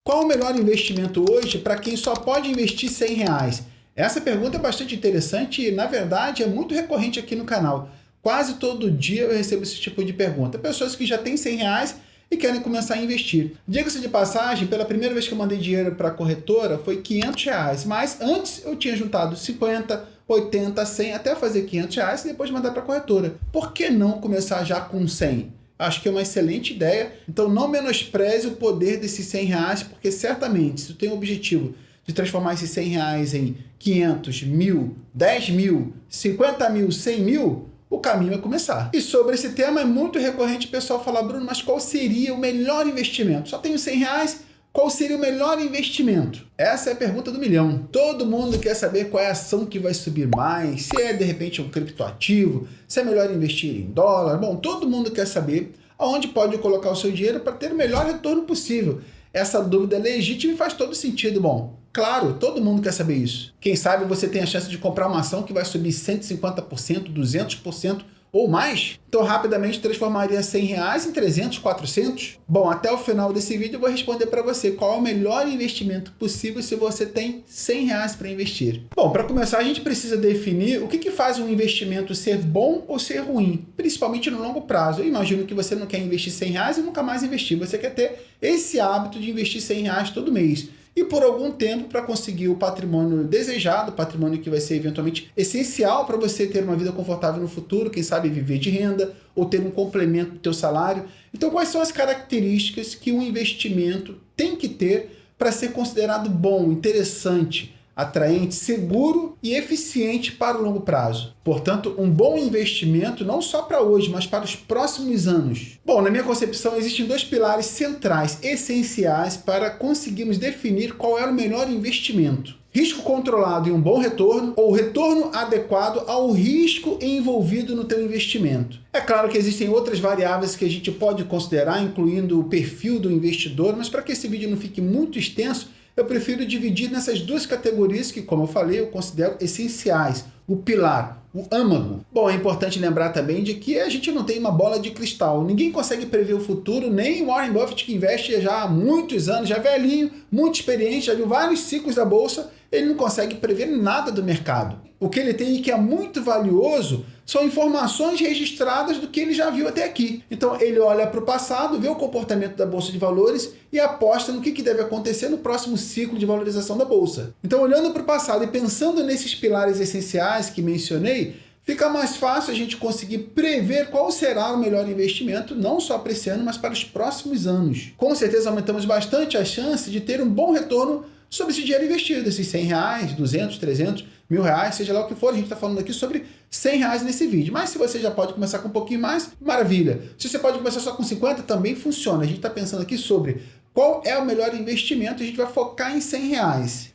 Qual o melhor investimento hoje para quem só pode investir R$ 100? Essa pergunta é bastante interessante e, na verdade, é muito recorrente aqui no canal. Quase todo dia eu recebo esse tipo de pergunta. Pessoas que já têm R$ 100 e querem começar a investir. Diga-se de passagem, pela primeira vez que eu mandei dinheiro para a corretora foi R$ 500, mas antes eu tinha juntado 50, 80, 100, até fazer R$ 500 e depois mandar para a corretora. Por que não começar já com 100? Acho que é uma excelente ideia, então não menospreze o poder desses R$ 100, porque certamente, se tu tem o objetivo de transformar esses R$ 100 em 500, 1.000, 10 mil, 50 mil, 100 mil, o caminho é começar. E sobre esse tema é muito recorrente o pessoal falar, Bruno, mas qual seria o melhor investimento? Só tenho R$ 100, qual seria o melhor investimento? Essa é a pergunta do milhão. Todo mundo quer saber qual é a ação que vai subir mais, se é de repente um criptoativo, se é melhor investir em dólar. Bom, todo mundo quer saber aonde pode colocar o seu dinheiro para ter o melhor retorno possível. Essa dúvida é legítima e faz todo sentido. Bom, claro, todo mundo quer saber isso. Quem sabe você tem a chance de comprar uma ação que vai subir 150%, 200%, ou mais, então rapidamente transformaria R$ 100 em 300, 400? Bom, até o final desse vídeo eu vou responder para você qual é o melhor investimento possível se você tem R$ 100 para investir. Bom, para começar a gente precisa definir o que faz um investimento ser bom ou ser ruim, principalmente no longo prazo. Eu imagino que você não quer investir R$ 100 e nunca mais investir, você quer ter esse hábito de investir R$ 100 todo mês. E por algum tempo para conseguir o patrimônio desejado, patrimônio que vai ser eventualmente essencial para você ter uma vida confortável no futuro, quem sabe viver de renda ou ter um complemento do teu salário. Então quais são as características que um investimento tem que ter para ser considerado bom, interessante, atraente, seguro e eficiente para o longo prazo? Portanto, um bom investimento não só para hoje, mas para os próximos anos. Bom, na minha concepção, existem dois pilares centrais, essenciais, para conseguirmos definir qual é o melhor investimento. Risco controlado e um bom retorno, ou retorno adequado ao risco envolvido no teu investimento. É claro que existem outras variáveis que a gente pode considerar, incluindo o perfil do investidor, mas para que esse vídeo não fique muito extenso, eu prefiro dividir nessas duas categorias que, como eu falei, eu considero essenciais. O pilar, o âmago. Bom, é importante lembrar também de que a gente não tem uma bola de cristal. Ninguém consegue prever o futuro, nem Warren Buffett, que investe já há muitos anos, já velhinho, muito experiente, já viu vários ciclos da bolsa, ele não consegue prever nada do mercado. O que ele tem e que é muito valioso são informações registradas do que ele já viu até aqui. Então ele olha para o passado, vê o comportamento da Bolsa de Valores e aposta no que deve acontecer no próximo ciclo de valorização da Bolsa. Então, olhando para o passado e pensando nesses pilares essenciais que mencionei, fica mais fácil a gente conseguir prever qual será o melhor investimento, não só para esse ano, mas para os próximos anos. Com certeza aumentamos bastante a chance de ter um bom retorno sobre esse dinheiro investido, esses R$ 100, 200, 300, R$ 1.000, seja lá o que for. A gente está falando aqui sobre R$ 100 nesse vídeo. Mas se você já pode começar com um pouquinho mais, maravilha. Se você pode começar só com 50, também funciona. A gente está pensando aqui sobre qual é o melhor investimento, a gente vai focar em R$ 100.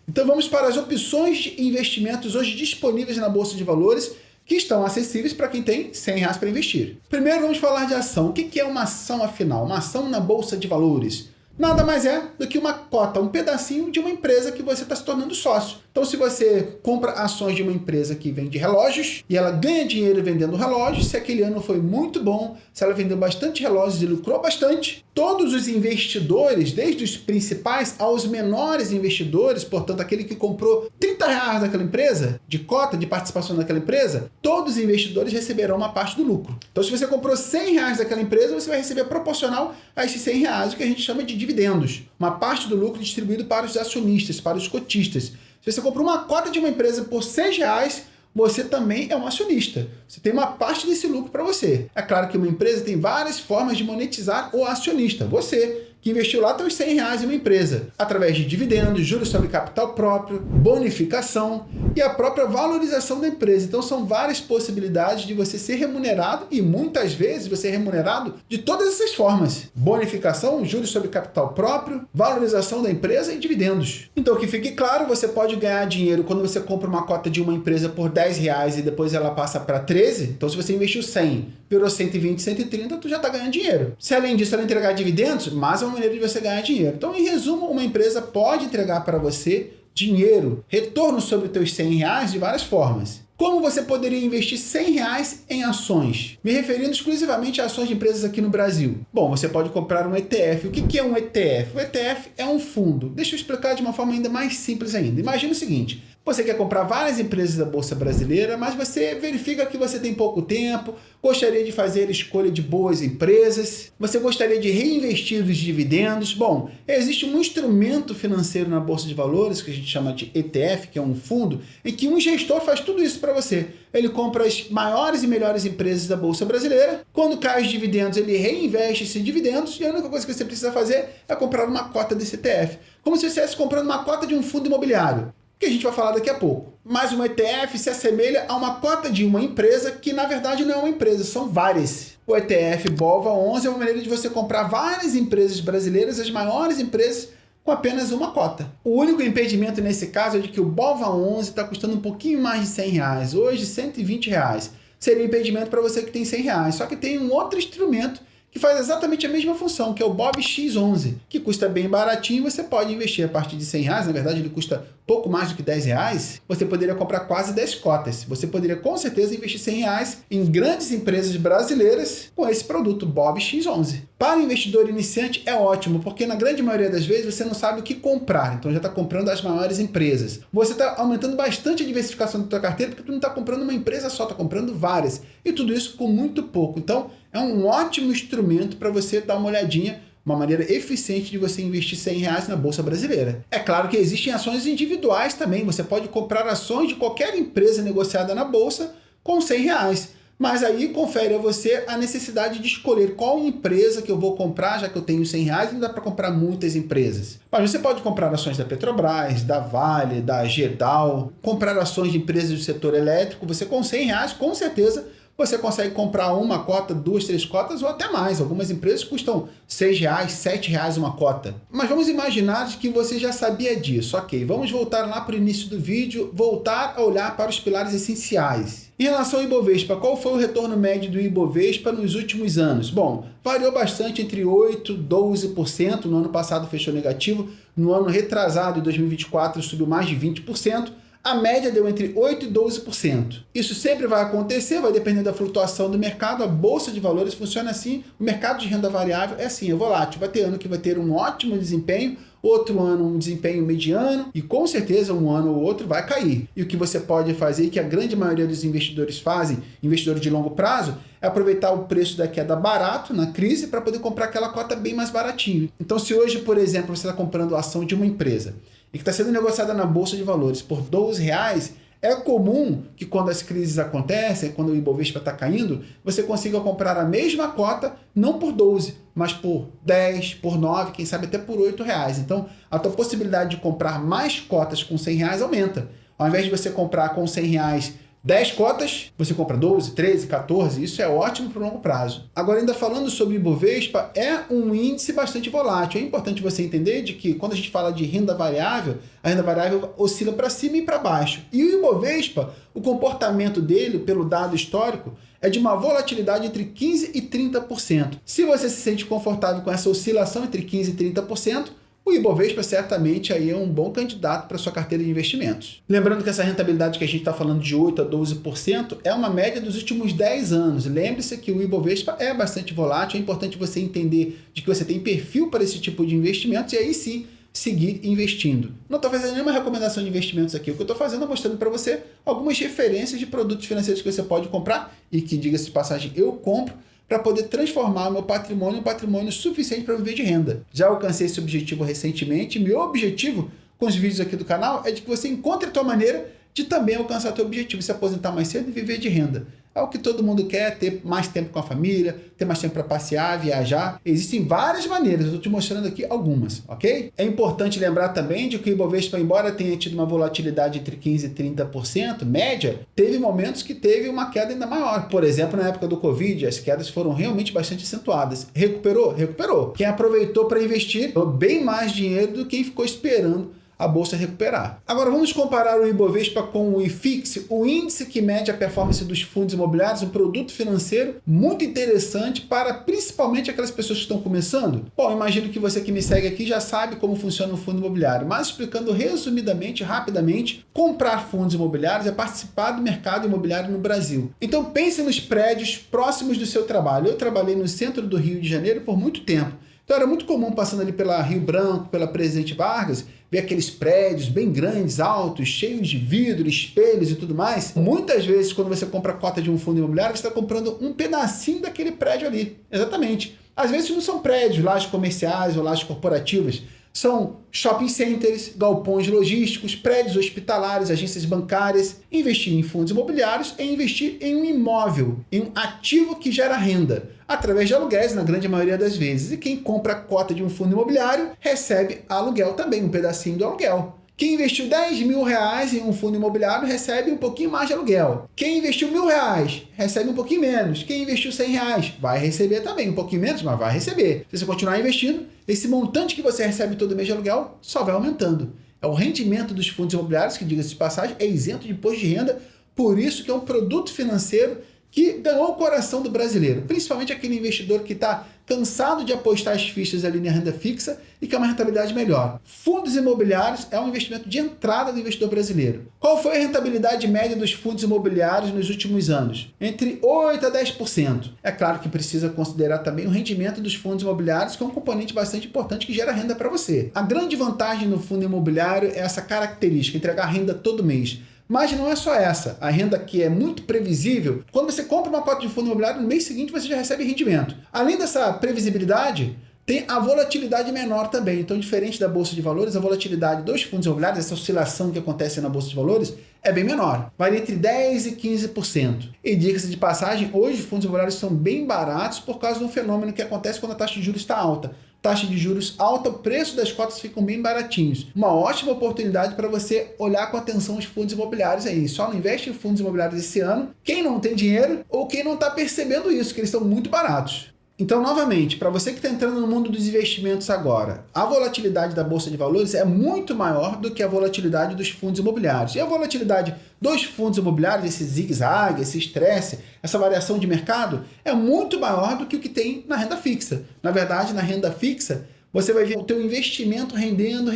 Então vamos para as opções de investimentos hoje disponíveis na Bolsa de Valores, que estão acessíveis para quem tem R$ 100 para investir. Primeiro vamos falar de ação. O que é uma ação afinal? Uma ação na Bolsa de Valores nada mais é do que uma cota, um pedacinho de uma empresa que você está se tornando sócio. Então, se você compra ações de uma empresa que vende relógios e ela ganha dinheiro vendendo relógios, se aquele ano foi muito bom, se ela vendeu bastante relógios e lucrou bastante, todos os investidores, desde os principais aos menores investidores, portanto, aquele que comprou R$ 30 daquela empresa, de cota, de participação daquela empresa, todos os investidores receberão uma parte do lucro. Então, se você comprou R$ 100 daquela empresa, você vai receber proporcional a esses R$ 100, o que a gente chama de dividendos. Uma parte do lucro distribuído para os acionistas, para os cotistas. Se você comprou uma cota de uma empresa por R$ 6, você também é um acionista. Você tem uma parte desse lucro para você. É claro que uma empresa tem várias formas de monetizar o acionista. Você que investiu lá tem os R$ 100 em uma empresa, através de dividendos, juros sobre capital próprio, bonificação e a própria valorização da empresa. Então são várias possibilidades de você ser remunerado e muitas vezes você é remunerado de todas essas formas. Bonificação, juros sobre capital próprio, valorização da empresa e dividendos. Então que fique claro, você pode ganhar dinheiro quando você compra uma cota de uma empresa por R$ 10 e depois ela passa para 13. Então se você investiu 100, virou 120, 130, tu já está ganhando dinheiro. Se além disso ela entregar dividendos, mais uma maneira de você ganhar dinheiro. Então, em resumo, uma empresa pode entregar para você dinheiro, retorno sobre os teus R$ 100 de várias formas. Como você poderia investir R$100 em ações? Me referindo exclusivamente a ações de empresas aqui no Brasil. Bom, você pode comprar um ETF. O que é um ETF? O ETF é um fundo. Deixa eu explicar de uma forma ainda mais simples ainda. Imagina o seguinte: você quer comprar várias empresas da Bolsa Brasileira, mas você verifica que você tem pouco tempo, gostaria de fazer a escolha de boas empresas, você gostaria de reinvestir os dividendos. Bom, existe um instrumento financeiro na Bolsa de Valores, que a gente chama de ETF, que é um fundo, em que um gestor faz tudo isso para você. Ele compra as maiores e melhores empresas da Bolsa Brasileira, quando cai os dividendos, ele reinveste esses dividendos, e a única coisa que você precisa fazer é comprar uma cota desse ETF. Como se você estivesse comprando uma cota de um fundo imobiliário, que a gente vai falar daqui a pouco. Mas um ETF se assemelha a uma cota de uma empresa que, na verdade, não é uma empresa, são várias. O ETF BOVA11 é uma maneira de você comprar várias empresas brasileiras, as maiores empresas, com apenas uma cota. O único impedimento nesse caso é de que o BOVA11 está custando um pouquinho mais de R$100, hoje R$120. Seria um impedimento para você que tem R$100, só que tem um outro instrumento que faz exatamente a mesma função, que é o BOVX11, que custa bem baratinho. Você pode investir a partir de R$100, na verdade ele custa pouco mais do que R$10, você poderia comprar quase 10 cotas. Você poderia com certeza investir R$100 em grandes empresas brasileiras com esse produto BOVX11. Para o investidor iniciante é ótimo, porque na grande maioria das vezes você não sabe o que comprar, então já está comprando as maiores empresas. Você está aumentando bastante a diversificação da sua carteira, porque tu não está comprando uma empresa só, está comprando várias. E tudo isso com muito pouco. Então é um ótimo instrumento para você dar uma olhadinha, uma maneira eficiente de você investir R$100 na Bolsa Brasileira. É claro que existem ações individuais também. Você pode comprar ações de qualquer empresa negociada na Bolsa com R$100. Mas aí confere a você a necessidade de escolher qual empresa que eu vou comprar, já que eu tenho R$100, não dá para comprar muitas empresas. Mas você pode comprar ações da Petrobras, da Vale, da Gerdau, comprar ações de empresas do setor elétrico. Você com R$100, com certeza, você consegue comprar uma cota, 2, 3 cotas ou até mais. Algumas empresas custam R$6, R$7 uma cota. Mas vamos imaginar que você já sabia disso. Ok, vamos voltar lá para o início do vídeo, voltar a olhar para os pilares essenciais. Em relação ao Ibovespa, qual foi o retorno médio do Ibovespa nos últimos anos? Bom, variou bastante entre 8% e 12%. No ano passado fechou negativo. No ano retrasado, em 2024, subiu mais de 20%. A média deu entre 8% e 12%. Isso sempre vai acontecer, vai depender da flutuação do mercado. A Bolsa de Valores funciona assim, o mercado de renda variável é assim, é volátil. Vai ter ano que vai ter um ótimo desempenho, outro ano um desempenho mediano e com certeza um ano ou outro vai cair. E o que você pode fazer, que a grande maioria dos investidores fazem, investidores de longo prazo, é aproveitar o preço da queda barato na crise para poder comprar aquela cota bem mais baratinho. Então se hoje, por exemplo, você está comprando a ação de uma empresa e que está sendo negociada na Bolsa de Valores por R$12, é comum que quando as crises acontecem, quando o Ibovespa está caindo, você consiga comprar a mesma cota, não por 12, mas por 10, por 9, quem sabe até por R$8. Então, a tua possibilidade de comprar mais cotas com R$100 aumenta. Ao invés de você comprar com R$100 10 cotas, você compra 12, 13, 14, isso é ótimo para o longo prazo. Agora, ainda falando sobre o Ibovespa, é um índice bastante volátil. É importante você entender de que quando a gente fala de renda variável, a renda variável oscila para cima e para baixo. E o Ibovespa, o comportamento dele, pelo dado histórico, é de uma volatilidade entre 15% e 30%. Se você se sente confortável com essa oscilação entre 15% e 30%, o Ibovespa certamente aí é um bom candidato para sua carteira de investimentos. Lembrando que essa rentabilidade que a gente está falando de 8% a 12% é uma média dos últimos 10 anos. Lembre-se que o Ibovespa é bastante volátil, é importante você entender de que você tem perfil para esse tipo de investimentos e aí sim seguir investindo. Não estou fazendo nenhuma recomendação de investimentos aqui, o que eu estou fazendo é mostrando para você algumas referências de produtos financeiros que você pode comprar e que, diga-se de passagem, eu compro para poder transformar o meu patrimônio em um patrimônio suficiente para viver de renda. Já alcancei esse objetivo recentemente. Meu objetivo com os vídeos aqui do canal é de que você encontre a tua maneira de também alcançar teu objetivo, se aposentar mais cedo e viver de renda. É o que todo mundo quer, ter mais tempo com a família, ter mais tempo para passear, viajar. Existem várias maneiras, eu estou te mostrando aqui algumas, ok? É importante lembrar também de que o Ibovespa, embora tenha tido uma volatilidade entre 15% e 30%, média, teve momentos que teve uma queda ainda maior. Por exemplo, na época do Covid, as quedas foram realmente bastante acentuadas. Recuperou? Recuperou. Quem aproveitou para investir, ganhou bem mais dinheiro do que quem ficou esperando a bolsa recuperar. Agora vamos comparar o Ibovespa com o IFIX, o índice que mede a performance dos fundos imobiliários, um produto financeiro muito interessante para principalmente aquelas pessoas que estão começando. Bom, imagino que você que me segue aqui já sabe como funciona um fundo imobiliário, mas explicando resumidamente, rapidamente, comprar fundos imobiliários é participar do mercado imobiliário no Brasil. Então pense nos prédios próximos do seu trabalho. Eu trabalhei no centro do Rio de Janeiro por muito tempo. Então era muito comum, passando ali pela Rio Branco, pela Presidente Vargas, ver aqueles prédios bem grandes, altos, cheios de vidro, espelhos e tudo mais. Muitas vezes, quando você compra a cota de um fundo imobiliário, você está comprando um pedacinho daquele prédio ali. Exatamente. Às vezes não são prédios, lajes comerciais ou lajes corporativas. São shopping centers, galpões logísticos, prédios hospitalares, agências bancárias. Investir em fundos imobiliários é investir em um imóvel, em um ativo que gera renda, através de aluguéis, na grande maioria das vezes. E quem compra a cota de um fundo imobiliário recebe aluguel também, um pedacinho do aluguel. Quem investiu R$10.000 em um fundo imobiliário recebe um pouquinho mais de aluguel. Quem investiu R$1.000 recebe um pouquinho menos. Quem investiu R$100 vai receber também um pouquinho menos, mas vai receber. Se você continuar investindo, esse montante que você recebe todo mês de aluguel só vai aumentando. É o rendimento dos fundos imobiliários, que, diga-se de passagem, é isento de imposto de renda, por isso que é um produto financeiro que ganhou o coração do brasileiro, principalmente aquele investidor que está cansado de apostar as fichas ali na renda fixa e quer uma rentabilidade melhor. Fundos imobiliários é um investimento de entrada do investidor brasileiro. Qual foi a rentabilidade média dos fundos imobiliários nos últimos anos? Entre 8% a 10%. É claro que precisa considerar também o rendimento dos fundos imobiliários, que é um componente bastante importante que gera renda para você. A grande vantagem no fundo imobiliário é essa característica, entregar renda todo mês. Mas não é só essa. A renda que é muito previsível, quando você compra uma cota de fundo imobiliário, no mês seguinte você já recebe rendimento. Além dessa previsibilidade, tem a volatilidade menor também. Então, diferente da Bolsa de Valores, a volatilidade dos fundos imobiliários, essa oscilação que acontece na Bolsa de Valores, é bem menor. Varia entre 10% e 15%. E diga-se de passagem, hoje os fundos imobiliários são bem baratos por causa de um fenômeno que acontece quando a taxa de juros está alta. Taxa de juros alta, o preço das cotas ficam bem baratinhos. Uma ótima oportunidade para você olhar com atenção os fundos imobiliários aí. Só não investe em fundos imobiliários esse ano quem não tem dinheiro ou quem não está percebendo isso, que eles estão muito baratos. Então, novamente, para você que está entrando no mundo dos investimentos agora, a volatilidade da Bolsa de Valores é muito maior do que a volatilidade dos fundos imobiliários. E a volatilidade dos fundos imobiliários, esse zigue-zague, esse estresse, essa variação de mercado, é muito maior do que o que tem na renda fixa. Na verdade, na renda fixa, você vai ver o teu investimento rendendo,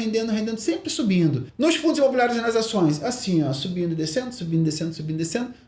sempre subindo. Nos fundos imobiliários e nas ações, assim, ó, subindo, descendo,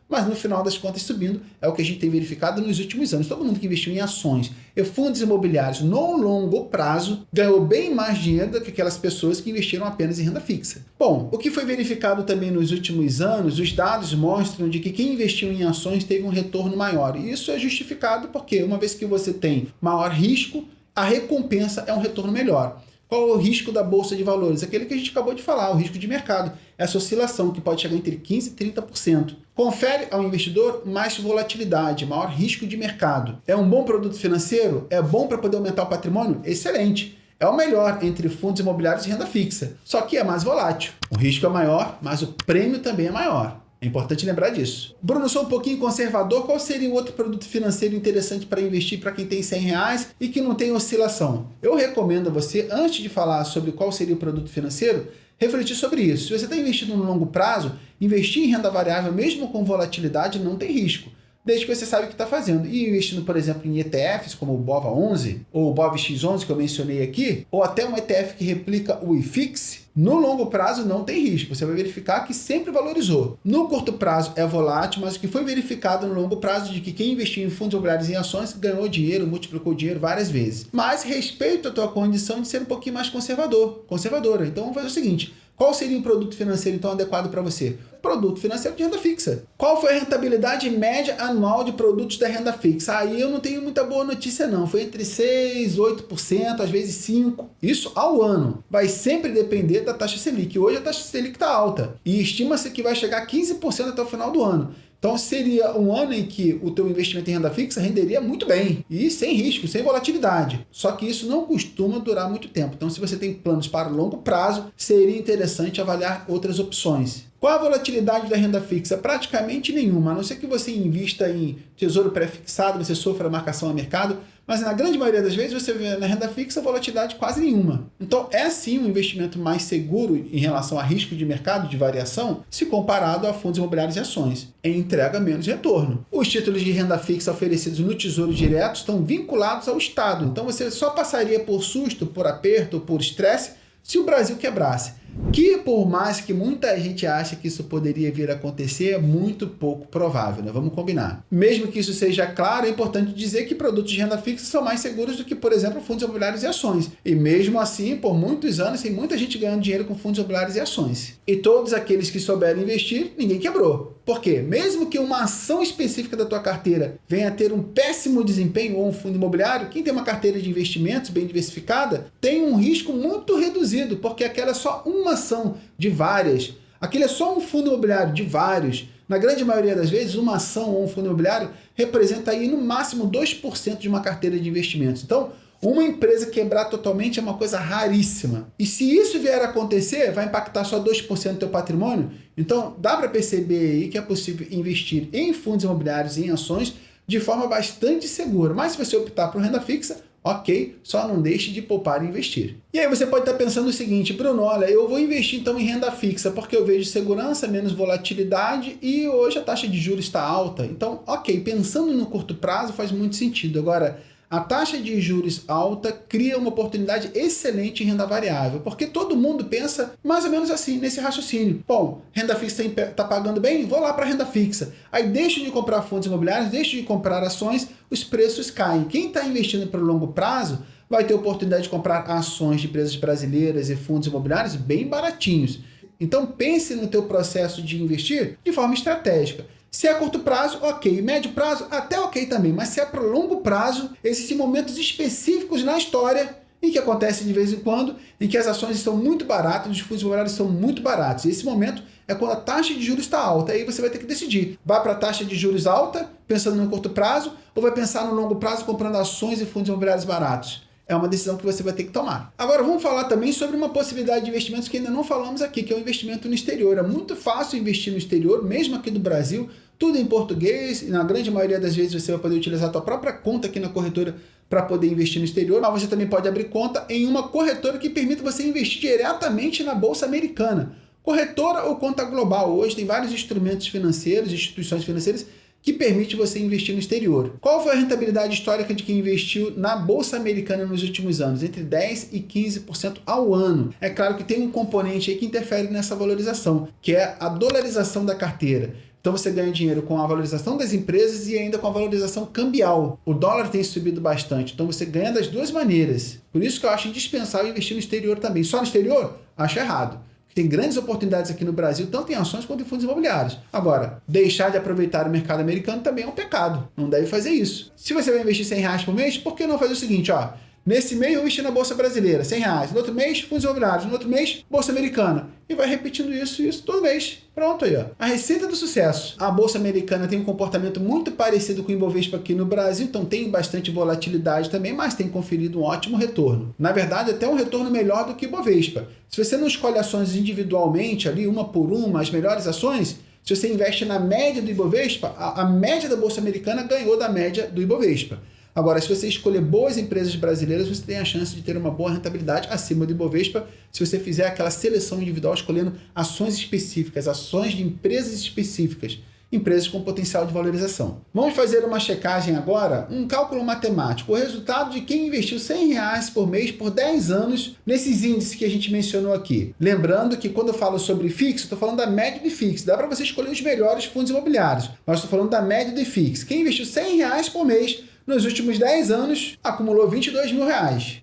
mas no final das contas subindo é o que a gente tem verificado nos últimos anos. Todo mundo que investiu em ações e fundos imobiliários no longo prazo ganhou bem mais dinheiro do que aquelas pessoas que investiram apenas em renda fixa. Bom, o que foi verificado também nos últimos anos, os dados mostram de que quem investiu em ações teve um retorno maior. E isso é justificado porque uma vez que você tem maior risco, a recompensa é um retorno melhor. Qual é o risco da Bolsa de Valores? Aquele que a gente acabou de falar, o risco de mercado. Essa oscilação que pode chegar entre 15% e 30%. Confere ao investidor mais volatilidade, maior risco de mercado. É um bom produto financeiro? É bom para poder aumentar o patrimônio? Excelente. É o melhor entre fundos imobiliários e renda fixa. Só que é mais volátil. O risco é maior, mas o prêmio também é maior. É importante lembrar disso. Bruno, sou um pouquinho conservador. Qual seria um outro produto financeiro interessante para investir para quem tem R$100 e que não tem oscilação? Eu recomendo a você, antes de falar sobre qual seria o produto financeiro, refletir sobre isso. Se você está investindo no longo prazo, investir em renda variável, mesmo com volatilidade, não tem risco, desde que você sabe o que está fazendo. E investindo, por exemplo, em ETFs, como o BOVA11 ou o BOVX11, que eu mencionei aqui, ou até um ETF que replica o IFIX, no longo prazo não tem risco. Você vai verificar que sempre valorizou. No curto prazo é volátil, mas o que foi verificado no longo prazo de que quem investiu em fundos imobiliários e em ações ganhou dinheiro, multiplicou dinheiro várias vezes. Mas respeito a tua condição de ser um pouquinho mais conservadora. Então vamos fazer o seguinte. Qual seria um produto financeiro então adequado para você? Produto financeiro de renda fixa. Qual foi a rentabilidade média anual de produtos da renda fixa? Aí eu não tenho muita boa notícia não. Foi entre 6%, 8%, às vezes 5%. Isso ao ano. Vai sempre depender da taxa Selic. Hoje a taxa Selic está alta e estima-se que vai chegar a 15% até o final do ano. Então seria um ano em que o teu investimento em renda fixa renderia muito bem e sem risco, sem volatilidade. Só que isso não costuma durar muito tempo. Então se você tem planos para longo prazo, seria interessante avaliar outras opções. Qual a volatilidade da renda fixa? Praticamente nenhuma, a não ser que você invista em tesouro pré-fixado, você sofra marcação a mercado, mas na grande maioria das vezes você vê na renda fixa volatilidade quase nenhuma. Então é sim um investimento mais seguro em relação a risco de mercado, de variação, se comparado a fundos imobiliários e ações. Entrega menos retorno. Os títulos de renda fixa oferecidos no Tesouro Direto estão vinculados ao Estado, então você só passaria por susto, por aperto, por estresse, se o Brasil quebrasse. Que por mais que muita gente ache que isso poderia vir a acontecer, é muito pouco provável, né? Vamos combinar. Mesmo que isso seja claro, é importante dizer que produtos de renda fixa são mais seguros do que, por exemplo, fundos imobiliários e ações. E mesmo assim, por muitos anos, tem muita gente ganhando dinheiro com fundos imobiliários e ações. E todos aqueles que souberam investir, ninguém quebrou. Por quê? Mesmo que uma ação específica da tua carteira venha a ter um péssimo desempenho ou um fundo imobiliário, quem tem uma carteira de investimentos bem diversificada tem um risco muito reduzido, porque aquela é só uma ação de várias. Aquele é só um fundo imobiliário de vários. Na grande maioria das vezes, uma ação ou um fundo imobiliário representa aí no máximo 2% de uma carteira de investimentos. Então, uma empresa quebrar totalmente é uma coisa raríssima. E se isso vier a acontecer, vai impactar só 2% do teu patrimônio. Então, dá para perceber aí que é possível investir em fundos imobiliários e em ações de forma bastante segura. Mas se você optar por renda fixa, ok, só não deixe de poupar e investir. E aí você pode estar pensando o seguinte: Bruno, olha, eu vou investir então em renda fixa porque eu vejo segurança, menos volatilidade e hoje a taxa de juros está alta. Então, ok, pensando no curto prazo faz muito sentido. Agora, a taxa de juros alta cria uma oportunidade excelente em renda variável, porque todo mundo pensa mais ou menos assim, nesse raciocínio. Bom, renda fixa está pagando bem? Vou lá para renda fixa. Aí deixo de comprar fundos imobiliários, deixo de comprar ações, os preços caem. Quem está investindo para o longo prazo vai ter oportunidade de comprar ações de empresas brasileiras e fundos imobiliários bem baratinhos. Então pense no teu processo de investir de forma estratégica. Se é a curto prazo, ok. Médio prazo, até ok também. Mas se é para longo prazo, existem momentos específicos na história em que acontece de vez em quando, em que as ações estão muito baratas, os fundos imobiliários são muito baratos. E esse momento é quando a taxa de juros está alta. Aí você vai ter que decidir. Vai para a taxa de juros alta, pensando no curto prazo, ou vai pensar no longo prazo comprando ações e fundos imobiliários baratos? É uma decisão que você vai ter que tomar. Agora vamos falar também sobre uma possibilidade de investimentos que ainda não falamos aqui, que é o investimento no exterior. É muito fácil investir no exterior, mesmo aqui do Brasil, tudo em português, e na grande maioria das vezes você vai poder utilizar a sua própria conta aqui na corretora para poder investir no exterior, mas você também pode abrir conta em uma corretora que permita você investir diretamente na Bolsa Americana. Corretora ou conta global. Hoje tem vários instrumentos financeiros, instituições financeiras, que permite você investir no exterior. Qual foi a rentabilidade histórica de quem investiu na Bolsa Americana nos últimos anos? Entre 10% e 15% ao ano. É claro que tem um componente aí que interfere nessa valorização, que é a dolarização da carteira. Então você ganha dinheiro com a valorização das empresas e ainda com a valorização cambial. O dólar tem subido bastante, então você ganha das duas maneiras. Por isso que eu acho indispensável investir no exterior também. Só no exterior? Acho errado. Tem grandes oportunidades aqui no Brasil, tanto em ações quanto em fundos imobiliários. Agora, deixar de aproveitar o mercado americano também é um pecado. Não deve fazer isso. Se você vai investir R$100 por mês, por que não fazer o seguinte, ó? Nesse mês eu investi na Bolsa Brasileira, R$100. No outro mês, fundos imobiliários. No outro mês, Bolsa Americana. E vai repetindo isso todo mês. Pronto aí, ó. A receita do sucesso. A Bolsa Americana tem um comportamento muito parecido com o Ibovespa aqui no Brasil, então tem bastante volatilidade também, mas tem conferido um ótimo retorno. Na verdade, até um retorno melhor do que o Ibovespa. Se você não escolhe ações individualmente, ali, uma por uma, as melhores ações, se você investe na média do Ibovespa, a média da Bolsa Americana ganhou da média do Ibovespa. Agora, se você escolher boas empresas brasileiras, você tem a chance de ter uma boa rentabilidade acima do Ibovespa se você fizer aquela seleção individual escolhendo ações específicas, ações de empresas específicas, empresas com potencial de valorização. Vamos fazer uma checagem agora, um cálculo matemático, o resultado de quem investiu R$100 por mês por 10 anos nesses índices que a gente mencionou aqui. Lembrando que quando eu falo sobre fixo, estou falando da média de fixo. Dá para você escolher os melhores fundos imobiliários, mas estou falando da média de fixo. Quem investiu R$100 por mês nos últimos 10 anos, acumulou R$22 mil.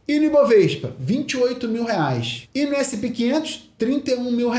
E no Ibovespa, R$28 mil. E no S&P 500, R$31 mil.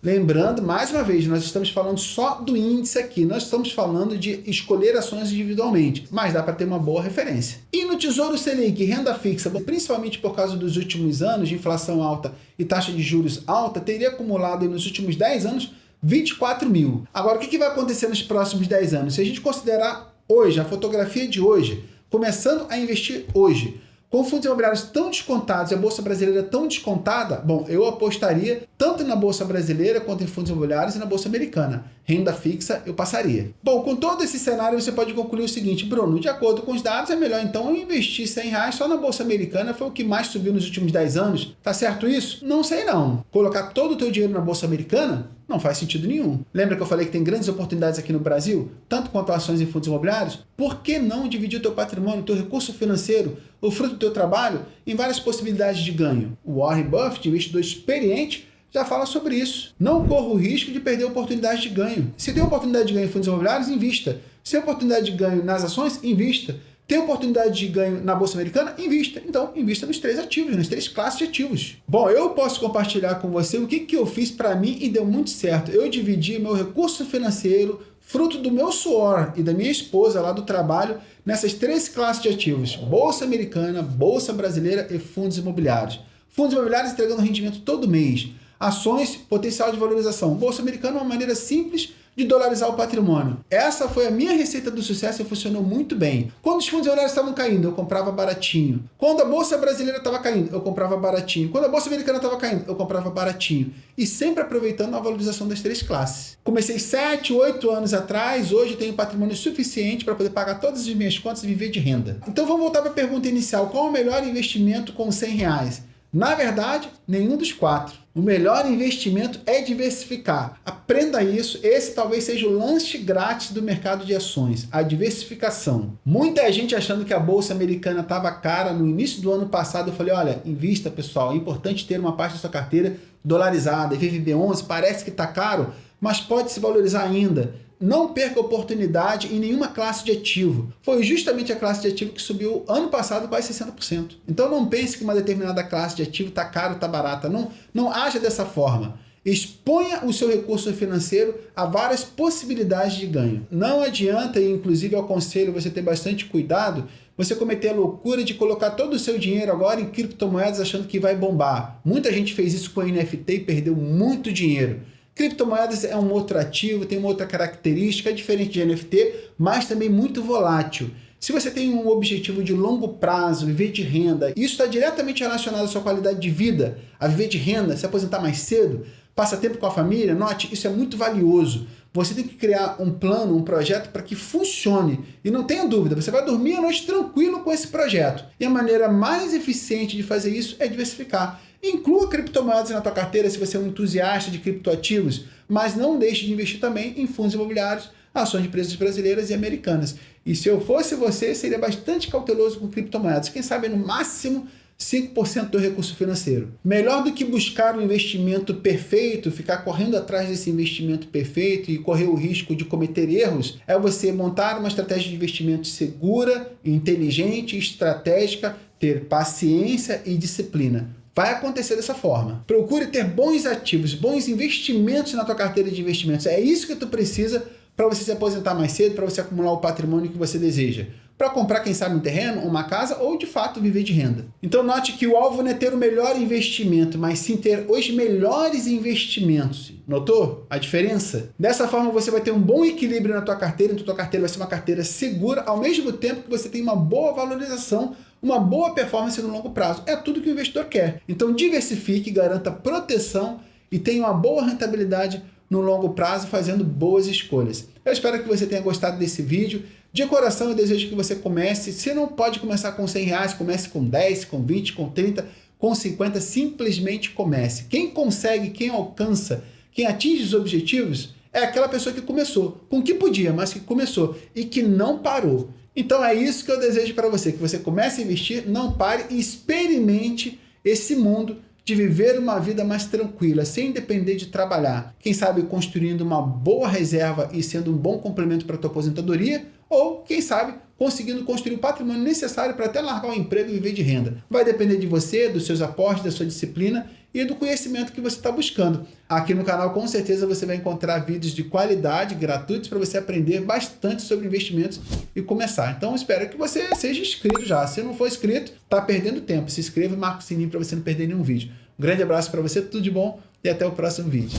Lembrando, mais uma vez, nós estamos falando só do índice aqui. Nós estamos falando de escolher ações individualmente, mas dá para ter uma boa referência. E no Tesouro Selic, renda fixa, principalmente por causa dos últimos anos de inflação alta e taxa de juros alta, teria acumulado nos últimos 10 anos 24 mil. Agora, o que vai acontecer nos próximos 10 anos? Se a gente considerar hoje, a fotografia de hoje, começando a investir hoje, Com fundos imobiliários tão descontados e a Bolsa Brasileira tão descontada, bom, eu apostaria tanto na Bolsa Brasileira quanto em fundos imobiliários e na Bolsa Americana. Renda fixa, eu passaria. Bom, com todo esse cenário, você pode concluir o seguinte: Bruno, de acordo com os dados, é melhor então eu investir R$100 só na Bolsa Americana, foi o que mais subiu nos últimos 10 anos. Tá certo isso? Não sei não. Colocar todo o teu dinheiro na Bolsa Americana? Não faz sentido nenhum. Lembra que eu falei que tem grandes oportunidades aqui no Brasil, tanto quanto ações em fundos imobiliários? Por que não dividir o teu patrimônio, o teu recurso financeiro, o fruto do teu trabalho, em várias possibilidades de ganho? O Warren Buffett, investidor experiente, já fala sobre isso. Não corra o risco de perder a oportunidade de ganho. Se tem oportunidade de ganho em fundos imobiliários, invista. Se tem oportunidade de ganho nas ações, invista. Tem oportunidade de ganho na Bolsa Americana? Invista. Então, invista nos 3 ativos, nas 3 classes de ativos. Bom, eu posso compartilhar com você o que eu fiz para mim e deu muito certo. Eu dividi meu recurso financeiro, fruto do meu suor e da minha esposa lá do trabalho, nessas 3 classes de ativos: Bolsa Americana, Bolsa Brasileira e fundos imobiliários. Fundos imobiliários entregando rendimento todo mês. Ações, potencial de valorização. Bolsa Americana é uma maneira simples de dolarizar o patrimônio. Essa foi a minha receita do sucesso e funcionou muito bem. Quando os fundos imobiliários estavam caindo, eu comprava baratinho. Quando a Bolsa Brasileira estava caindo, eu comprava baratinho. Quando a Bolsa Americana estava caindo, eu comprava baratinho. E sempre aproveitando a valorização das 3 classes. Comecei 7, 8 anos atrás, hoje tenho patrimônio suficiente para poder pagar todas as minhas contas e viver de renda. Então vamos voltar para a pergunta inicial: qual é o melhor investimento com R$100? Na verdade, nenhum dos 4. O melhor investimento é diversificar. Aprenda isso. Esse talvez seja o lanche grátis do mercado de ações, a diversificação. Muita gente achando que a Bolsa Americana estava cara no início do ano passado. Eu falei, olha, invista, pessoal. É importante ter uma parte da sua carteira dolarizada. E VVB11 parece que está caro, mas pode se valorizar ainda. Não perca oportunidade em nenhuma classe de ativo. Foi justamente a classe de ativo que subiu ano passado quase 60%. Então não pense que uma determinada classe de ativo está caro, está barata. Não haja dessa forma. Exponha o seu recurso financeiro a várias possibilidades de ganho. Não adianta, e inclusive eu aconselho você ter bastante cuidado, você cometer a loucura de colocar todo o seu dinheiro agora em criptomoedas achando que vai bombar. Muita gente fez isso com a NFT e perdeu muito dinheiro. Criptomoedas é um outro ativo, tem uma outra característica, é diferente de NFT, mas também muito volátil. Se você tem um objetivo de longo prazo, viver de renda, isso está diretamente relacionado à sua qualidade de vida, a viver de renda, se aposentar mais cedo, passa tempo com a família, note, isso é muito valioso. Você tem que criar um plano, um projeto para que funcione. E não tenha dúvida, você vai dormir a noite tranquilo com esse projeto. E a maneira mais eficiente de fazer isso é diversificar. Inclua criptomoedas na tua carteira se você é um entusiasta de criptoativos, mas não deixe de investir também em fundos imobiliários, ações de empresas brasileiras e americanas. E se eu fosse você, seria bastante cauteloso com criptomoedas. Quem sabe no máximo 5% do recurso financeiro. Melhor do que buscar um investimento perfeito, ficar correndo atrás desse investimento perfeito e correr o risco de cometer erros, é você montar uma estratégia de investimento segura, inteligente, estratégica, ter paciência e disciplina. Vai acontecer dessa forma. Procure ter bons ativos, bons investimentos na tua carteira de investimentos. É isso que tu precisa para você se aposentar mais cedo, para você acumular o patrimônio que você deseja. Para comprar, quem sabe, um terreno, uma casa ou, de fato, viver de renda. Então, note que o alvo não é ter o melhor investimento, mas sim ter os melhores investimentos. Notou a diferença? Dessa forma, você vai ter um bom equilíbrio na tua carteira, então a tua carteira vai ser uma carteira segura, ao mesmo tempo que você tem uma boa valorização, uma boa performance no longo prazo. É tudo que o investidor quer. Então, diversifique, garanta proteção e tenha uma boa rentabilidade no longo prazo, fazendo boas escolhas. Eu espero que você tenha gostado desse vídeo. De coração, eu desejo que você comece. Se não pode começar com R$100, comece com 10, com 20, com 30, com 50. Simplesmente comece. Quem consegue, quem alcança, quem atinge os objetivos, é aquela pessoa que começou. Com o que podia, mas que começou e que não parou. Então é isso que eu desejo para você, que você comece a investir, não pare e experimente esse mundo de viver uma vida mais tranquila, sem depender de trabalhar. Quem sabe construindo uma boa reserva e sendo um bom complemento para a tua aposentadoria, ou quem sabe conseguindo construir o patrimônio necessário para até largar o emprego e viver de renda. Vai depender de você, dos seus aportes, da sua disciplina e do conhecimento que você está buscando. Aqui no canal, com certeza, você vai encontrar vídeos de qualidade, gratuitos, para você aprender bastante sobre investimentos e começar. Então, espero que você seja inscrito já. Se não for inscrito, está perdendo tempo. Se inscreva e marca o sininho para você não perder nenhum vídeo. Um grande abraço para você, tudo de bom e até o próximo vídeo.